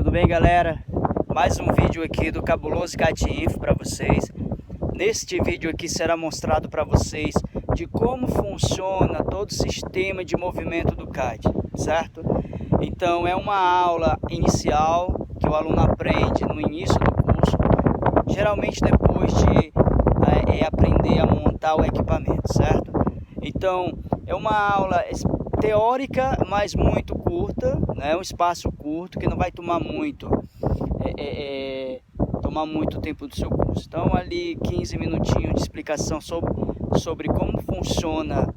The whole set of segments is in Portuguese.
Tudo bem, galera? Mais um vídeo aqui do Cabuloso Kite Info para vocês. Neste vídeo aqui será mostrado para vocês de como funciona todo o sistema de movimento do kite, certo? Então é uma aula inicial que o aluno aprende no início do curso, geralmente depois de aprender a montar o equipamento, certo? Então é uma aula teórica, mas muito curta, né? Um espaço curto que não vai tomar muito tempo do seu curso. Então ali 15 minutinhos de explicação sobre como funciona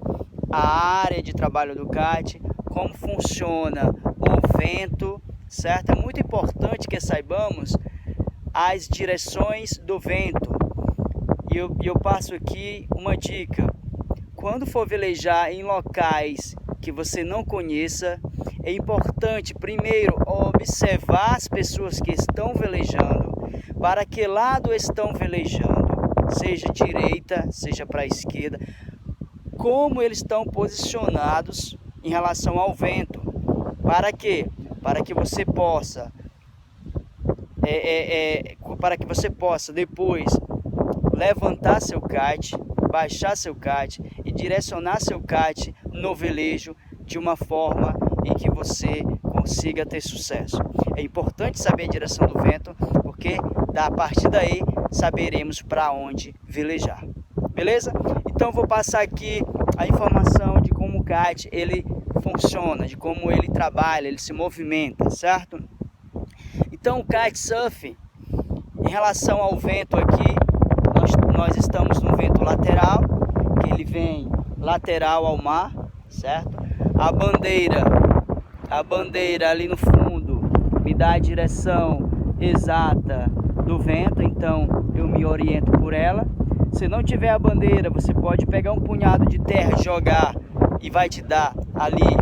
a área de trabalho do kite, como funciona o vento, certo? É muito importante que saibamos as direções do vento. E eu passo aqui uma dica: quando for velejar em locais que você não conheça, é importante primeiro observar as pessoas que estão velejando, para que lado estão velejando, seja direita, seja para a esquerda, como eles estão posicionados em relação ao vento. Para quê? Para que você possa depois levantar seu kite, baixar seu kite e direcionar seu kite no velejo de uma forma em que você consiga ter sucesso. É importante saber a direção do vento, porque a partir daí saberemos para onde velejar. Beleza? Então vou passar aqui a informação de como o kite ele funciona, de como ele trabalha, ele se movimenta, certo? Então o kitesurf, em relação ao vento aqui, nós estamos no vento lateral, que ele vem lateral ao mar, certo? A bandeira ali no fundo me dá a direção exata do vento, então eu me oriento por ela. Se não tiver a bandeira, você pode pegar um punhado de terra e jogar e vai te dar ali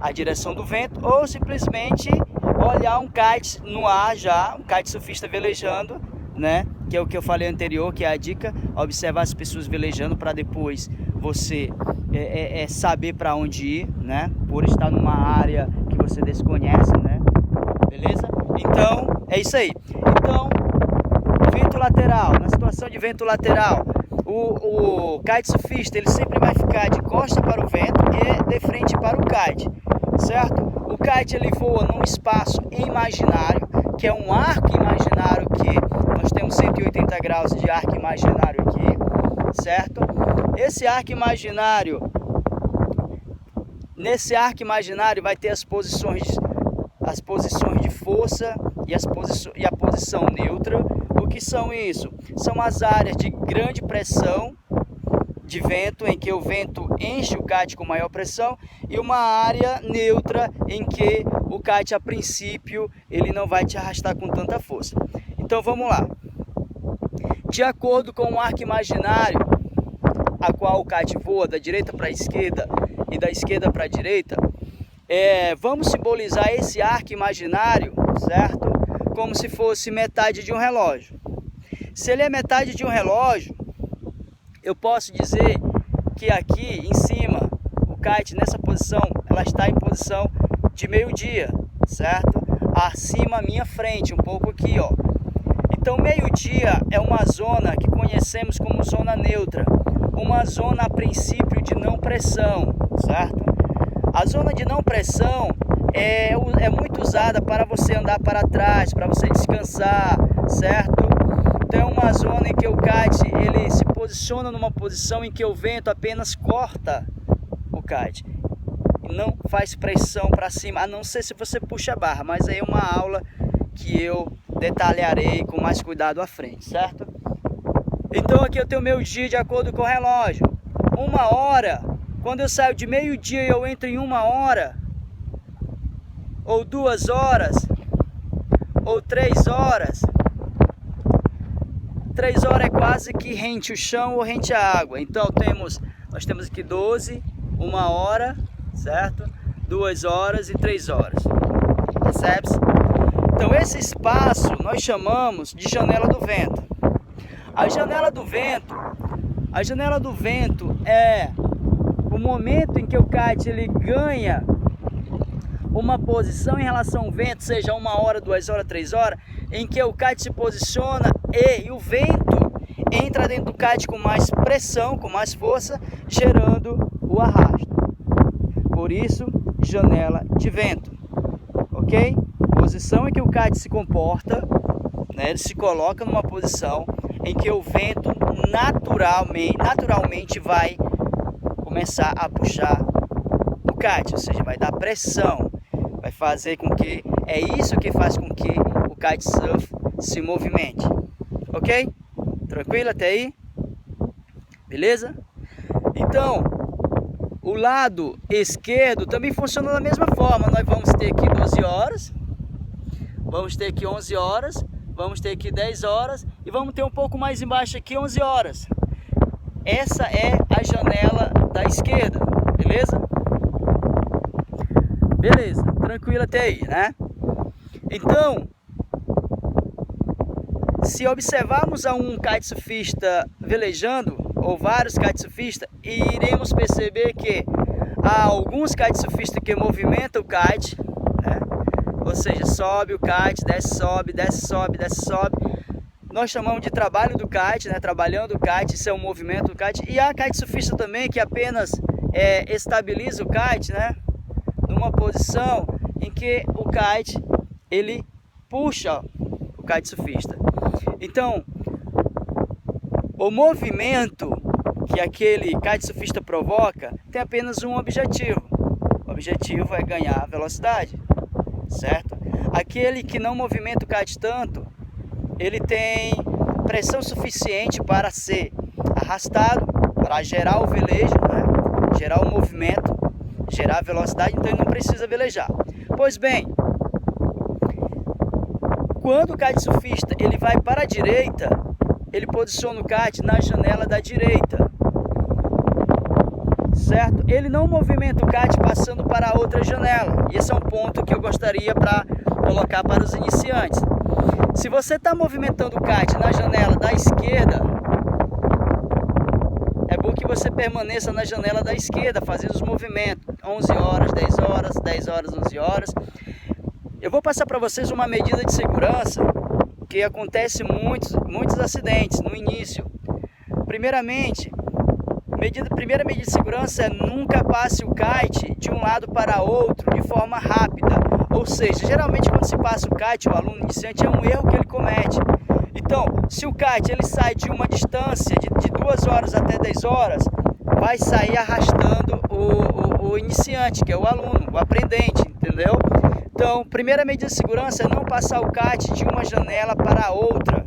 a direção do vento, ou simplesmente olhar um kite no ar já, um kite surfista velejando, né? Que é o que eu falei anterior, que é a dica: observar as pessoas velejando para depois você saber para onde ir, né? Por estar numa área que você desconhece, né? Beleza? Então, é isso aí. Então, vento lateral. Na situação de vento lateral, o kite surfista ele sempre vai ficar de costa para o vento e de frente para o kite, certo? O kite ele voa num espaço imaginário, que é um arco imaginário, que nós temos 180 graus de arco imaginário aqui, certo? Esse arco imaginário, nesse arco imaginário vai ter as posições de força e a posição neutra. O que são isso? São as áreas de grande pressão de vento, em que o vento enche o kite com maior pressão, e uma área neutra em que o kite a princípio ele não vai te arrastar com tanta força. Então vamos lá. De acordo com o arco imaginário a qual o kite voa da direita para a esquerda e da esquerda para a direita, vamos simbolizar esse arco imaginário, certo? Como se fosse metade de um relógio. Se ele é metade de um relógio, eu posso dizer que aqui em cima, o kite nessa posição, ela está em posição de meio-dia, certo? Acima à minha frente, um pouco aqui, ó. Então meio-dia é uma zona que conhecemos como zona neutra, uma zona a princípio de não pressão, certo? A zona de não pressão é muito usada para você andar para trás, para você descansar, certo? Então é uma zona em que o kite ele se posiciona numa posição em que o vento apenas corta o kite e não faz pressão para cima, a não ser se você puxa a barra, mas aí é uma aula que eu detalharei com mais cuidado à frente, certo? Então aqui eu tenho meu dia de acordo com o relógio. 1h, quando eu saio de meio-dia eu entro em 1h, ou 2h, ou 3h. 3h é quase que rente o chão ou rente a água. Então nós temos aqui 12, 1h, certo? 2h e 3h. Percebe-se? Então esse espaço nós chamamos de janela do vento. A janela do vento é o momento em que o kite ele ganha uma posição em relação ao vento, seja 1 hora, 2 horas, 3 horas, em que o kite se posiciona e o vento entra dentro do kite com mais pressão, com mais força, gerando o arrasto. Por isso, janela de vento, ok? Posição em que o kite se comporta, né? Ele se coloca numa posição em que o vento naturalmente vai começar a puxar o kite, ou seja, vai dar pressão, vai fazer com que, é isso que faz com que o kitesurf se movimente, ok? Tranquilo até aí? Beleza? Então, o lado esquerdo também funciona da mesma forma. Nós vamos ter aqui 12 horas, vamos ter aqui 11 horas, vamos ter aqui 10 horas e vamos ter um pouco mais embaixo aqui 11 horas. Essa é a janela da esquerda, beleza? Beleza, tranquilo até aí, né? Então, se observarmos a um kitesurfista velejando, ou vários kitesurfistas, iremos perceber que há alguns kitesurfistas que movimentam o kite, né? Ou seja, sobe o kite, desce, sobe, desce, sobe, desce, sobe. Nós chamamos de trabalho do kite, né? Trabalhando o kite, isso é um movimento do kite. E há kitesurfista também que apenas estabiliza o kite, né? Numa posição em que o kite, ele puxa o kitesurfista. Então, o movimento que aquele kitesurfista provoca tem apenas um objetivo. O objetivo é ganhar velocidade, certo? Aquele que não movimenta o kite tanto, ele tem pressão suficiente para ser arrastado, para gerar o velejo, né? Gerar o movimento, gerar a velocidade, então ele não precisa velejar. Pois bem, quando o kitesurfista ele vai para a direita, ele posiciona o kite na janela da direita, certo? Ele não movimenta o kite passando para a outra janela. E esse é um ponto que eu gostaria para colocar para os iniciantes. Se você está movimentando o kite na janela da esquerda, é bom que você permaneça na janela da esquerda, fazendo os movimentos 11 horas, 10 horas, 10 horas, 11 horas. Eu vou passar para vocês uma medida de segurança que acontece muitos acidentes no início. Primeiramente, primeira medida de segurança é nunca passe o kite de um lado para outro de forma rápida. Ou seja, geralmente quando se passa o kite, o aluno iniciante, é um erro que ele comete. Então, se o kite ele sai de uma distância de 2 horas até 10 horas, vai sair arrastando o iniciante, que é o aluno, o aprendente, entendeu? Então, primeira medida de segurança é não passar o kite de uma janela para a outra,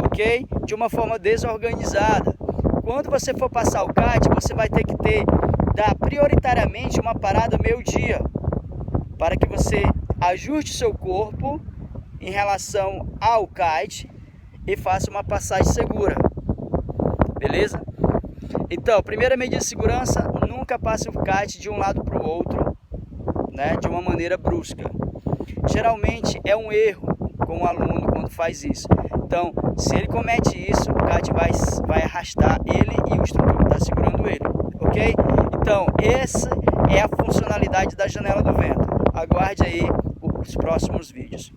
ok? De uma forma desorganizada. Quando você for passar o kite, você vai ter que dar prioritariamente uma parada meio-dia, para que você ajuste seu corpo em relação ao kite e faça uma passagem segura, beleza? Então, primeira medida de segurança, nunca passe o kite de um lado para o outro, né, de uma maneira brusca. Geralmente é um erro com o aluno quando faz isso. Então, se ele comete isso, o kite vai arrastar ele e o instrutor está segurando ele, ok? Então, essa é a funcionalidade da janela do vento. Aguarde aí os próximos vídeos.